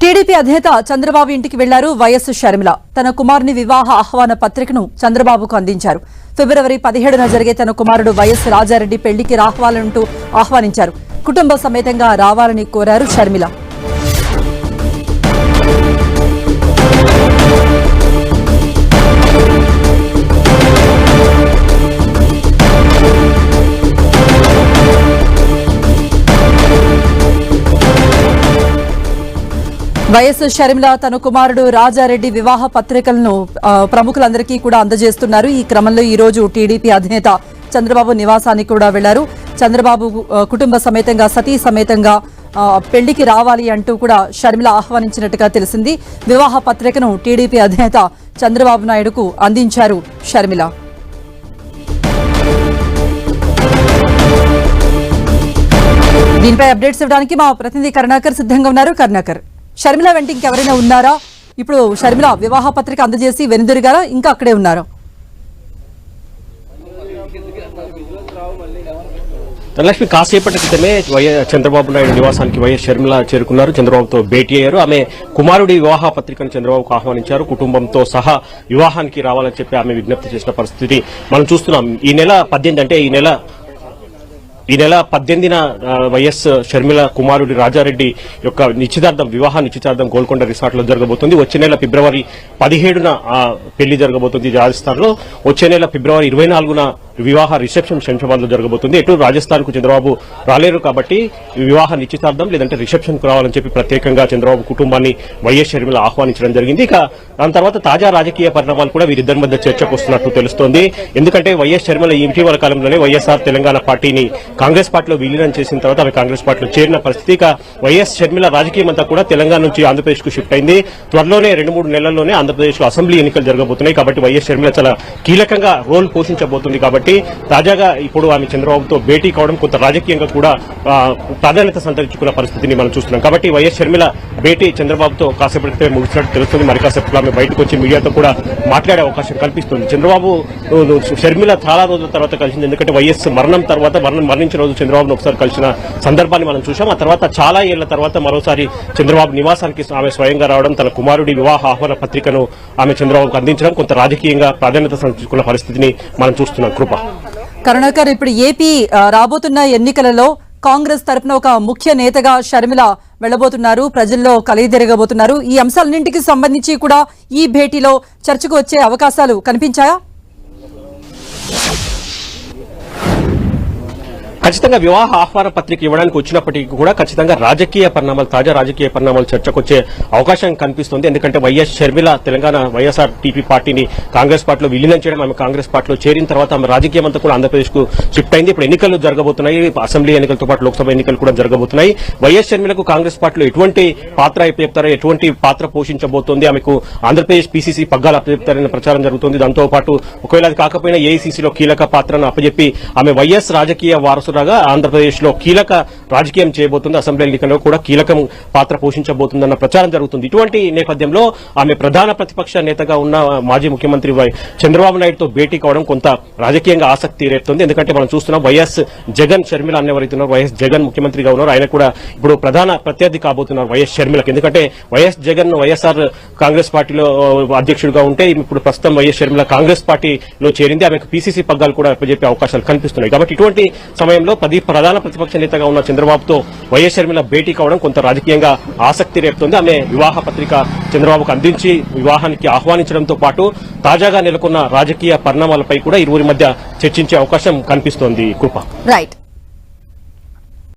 TDP అధినేత చంద్రబాబు ఇంటికి వెళ్లారు వైఎస్ షర్మిల. తన కుమారుని వివాహ ఆహ్వాన పత్రికను చంద్రబాబుకు అందించారు. ఫిబ్రవరి 17న జరిగే తన కుమారుడు వైఎస్ రాజారెడ్డి పెళ్లికి రావాలంటూ ఆహ్వానించారు. కుటుంబ సమేతంగా రావాలని కోరారు షర్మిల. వైఎస్ షర్మిల తన కుమారుడు రాజారెడ్డి వివాహ పత్రికలను ప్రముఖులందరికీ కూడా అందజేస్తున్నారు. ఈ క్రమంలో ఈ రోజు టీడీపీ అధినేత చంద్రబాబు నివాసానికి కూడా వెళ్లారు. చంద్రబాబు కుటుంబ సమేతంగా సతీ సమేతంగా పెళ్లికి రావాలి అంటూ కూడా షర్మిల ఆహ్వానించినట్టుగా తెలిసింది. వివాహ పత్రికను టీడీపీ అధినేత చంద్రబాబు నాయుడుకు అందించారు షర్మిల. దీనిపై అప్డేట్స్ ఇవ్వడానికి మా ప్రతినిధి కరుణాకర్ సిద్ధంగా ఉన్నారు. కరుణాకర్, షర్మిల వెంట ఇంకెవరైనా ఉన్నారా? ఇప్పుడు షర్మిల వివాహ పత్రిక అందజేసి వెనుదిరిగారా, ఇంకా అక్కడే ఉన్నారా? ధనలక్ష్మి, కాసేపటి క్రితమే చంద్రబాబు నాయుడు నివాసానికి వైఎస్ షర్మిల చేరుకున్నారు. చంద్రబాబుతో భేటీ అయ్యారు. ఆమె కుమారుడి వివాహ పత్రికను చంద్రబాబుకు ఆహ్వానించారు. కుటుంబంతో సహా వివాహానికి రావాలని చెప్పి ఆమె విజ్ఞప్తి చేసిన పరిస్థితి మనం చూస్తున్నాం. ఈ నెల 18 అంటే ఈ నెల 18న వైఎస్ షర్మిల కుమారుడి రాజారెడ్డి యొక్క వివాహ నిశ్చితార్థం గోల్కొండ రిసార్ట్ లో జరగబోతుంది. వచ్చే నెల ఫిబ్రవరి 17న పెళ్లి జరగబోతుంది రాజస్థాన్ లో. వచ్చే నెల ఫిబ్రవరి 24న వివాహ రిసెప్షన్ శంషాబాద్ లో జరగబోతుంది. ఎటు రాజస్థాన్ కు చంద్రబాబు రాలేరు కాబట్టి వివాహ నిశ్చితార్థం లేదంటే రిసెప్షన్ కు రావాలని చెప్పి ప్రత్యేకంగా చంద్రబాబు కుటుంబాన్ని వైఎస్ షర్మిల ఆహ్వానించడం జరిగింది. ఇక దాని తర్వాత తాజా రాజకీయ పరిణామాలు కూడా వీరిద్దరి మధ్య చర్చకు వస్తున్నట్టు తెలుస్తోంది. ఎందుకంటే వైఎస్ షర్మిల ఇటీవల కాలంలోనే వైఎస్ఆర్ తెలంగాణ పార్టీని కాంగ్రెస్ పార్టీలో విలీనం చేసిన తర్వాత ఆమె కాంగ్రెస్ పార్టీలో చేరిన పరిస్థితి. ఇక వైఎస్ షర్మిల రాజకీయం అంతా కూడా తెలంగాణ నుంచి ఆంధ్రప్రదేశ్ కు షిఫ్ట్ అయింది. త్వరలోనే 2-3 నెలల్లోనే ఆంధ్రప్రదేశ్ లో అసెంబ్లీ ఎన్నికలు జరగబోతున్నాయి. కాబట్టి వైఎస్ షర్మిల చాలా కీలకంగా రోల్ పోషించబోతుంది. కాబట్టి తాజాగా ఇప్పుడు ఆమె చంద్రబాబుతో భేటీ కావడం కొంత రాజకీయంగా కూడా ప్రాధాన్యత సంతరించుకున్న పరిస్థితిని మనం చూస్తున్నాం. కాబట్టి వైఎస్ షర్మిల భేటీ చంద్రబాబుతో కాసేపటి క్రితమే ముగిసినట్టు తెలుస్తుంది. మరి కాసేపట్లో ఆమె బయటకు వచ్చి మీడియాతో కూడా మాట్లాడే అవకాశం కల్పిస్తుంది. చంద్రబాబు షర్మిల చాలా రోజుల తర్వాత కలిసింది. ఎందుకంటే వైఎస్ మరణించిన రోజు చంద్రబాబును ఒకసారి కలిసిన సందర్భాన్ని మనం చూసాం. ఆ తర్వాత చాలా ఏళ్ల తర్వాత మరోసారి చంద్రబాబు నివాసానికి ఆమె స్వయంగా రావడం, తన కుమారుడి వివాహ ఆహ్వాన పత్రికను ఆమె చంద్రబాబుకు అందించడం కొంత రాజకీయంగా ప్రాధాన్యత సంతరించుకున్న పరిస్థితిని మనం చూస్తున్నాం. కృప కరుణాకర్, ఇప్పుడు ఏపీ రాబోతున్న ఎన్నికలలో కాంగ్రెస్ తరఫున ఒక ముఖ్య నేతగా షర్మిల వెళ్లబోతున్నారు, ప్రజల్లో కలిదిరగబోతున్నారు. ఈ అంశాలన్నింటికి సంబంధించి కూడా ఈ భేటీలో చర్చకు వచ్చే అవకాశాలు కనిపించాయా? ఖచ్చితంగా వివాహ ఆహ్వాన పత్రిక ఇవ్వడానికి వచ్చినప్పటికీ కూడా ఖచ్చితంగా తాజా రాజకీయ పరిణామాలు చర్చకొచ్చే అవకాశం కనిపిస్తుంది. ఎందుకంటే వైఎస్ షర్మిల తెలంగాణ వైఎస్ఆర్ టీపీ పార్టీని కాంగ్రెస్ పార్టీలో విలీనం చేయడం, ఆమె కాంగ్రెస్ పార్టీలో చేరిన తర్వాత ఆమె రాజకీయం అంతా కూడా ఆంధ్రప్రదేశ్ కు షిఫ్ట్ అయింది. ఇప్పుడు ఎన్నికలు జరగబోతున్నాయి. అసెంబ్లీ ఎన్నికలతో పాటు లోక్సభ ఎన్నికలు కూడా జరగబోతున్నాయి. వైఎస్ షర్మిలకు కాంగ్రెస్ పార్టీలో ఎటువంటి పాత్ర అప్పచెప్తారో, ఎటువంటి పాత్ర పోషించబోతోంది, ఆమెకు ఆంధ్రప్రదేశ్ పీసీసీ పగ్గాలు అప్పచెప్తారనే ప్రచారం జరుగుతుంది. దాంతో పాటు ఒకవేళ అది కాకపోయినా ఏఐసీసీలో కీలక పాత్రను అప్పచెప్పి ఆమె వైఎస్ రాజకీయ వారసురాగా ఆంధ్రప్రదేశ్ లో కీలక రాజకీయం చేయబోతుంది. అసెంబ్లీ ఎన్నికల్లో కూడా కీలక పాత్ర పోషించబోతుందన్న ప్రచారం జరుగుతుంది. ఇటువంటి నేపథ్యంలో ఆమె ప్రధాన ప్రతిపక్ష నేతగా ఉన్న మాజీ ముఖ్యమంత్రి చంద్రబాబు నాయుడుతో భేటీ కావడం కొంత రాజకీయంగా ఆసక్తి రేపుతుంది. ఎందుకంటే మనం చూస్తున్నాం వైఎస్ జగన్, షర్మిల అనేవరైతున్నారు. వైఎస్ జగన్ ముఖ్యమంత్రిగా ఉన్నారు. ఆయన కూడా ఇప్పుడు ప్రధాన ప్రత్యర్థి కాబోతున్నారు వైఎస్ షర్మిలకు. ఎందుకంటే వైఎస్ జగన్ వైఎస్ఆర్ కాంగ్రెస్ పార్టీలో అధ్యక్షుడిగా ఉంటే ఇప్పుడు ప్రస్తుతం వైఎస్ షర్మిల కాంగ్రెస్ పార్టీలో చేరింది. ఆమెకు పీసీసీ పగ్గాలు కూడా అప్పచెప్పే అవకాశాలు కనిపిస్తున్నాయి. కాబట్టి ఇటువంటి సమయంలో ప్రధాన ప్రతిపక్ష నేతగా ఉన్న చంద్రబాబుతో వైఎస్ షర్మిల భేటీ కావడం కొంత రాజకీయంగా ఆసక్తి రేపుతోంది. ఆమె వివాహ పత్రిక చంద్రబాబుకు అందించి వివాహానికి ఆహ్వానించడంతో పాటు తాజాగా నెలకొన్న రాజకీయ పరిణామాలపై కూడా ఇరువురి మధ్య చర్చించే అవకాశం కనిపిస్తోంది. కృప. రైట్.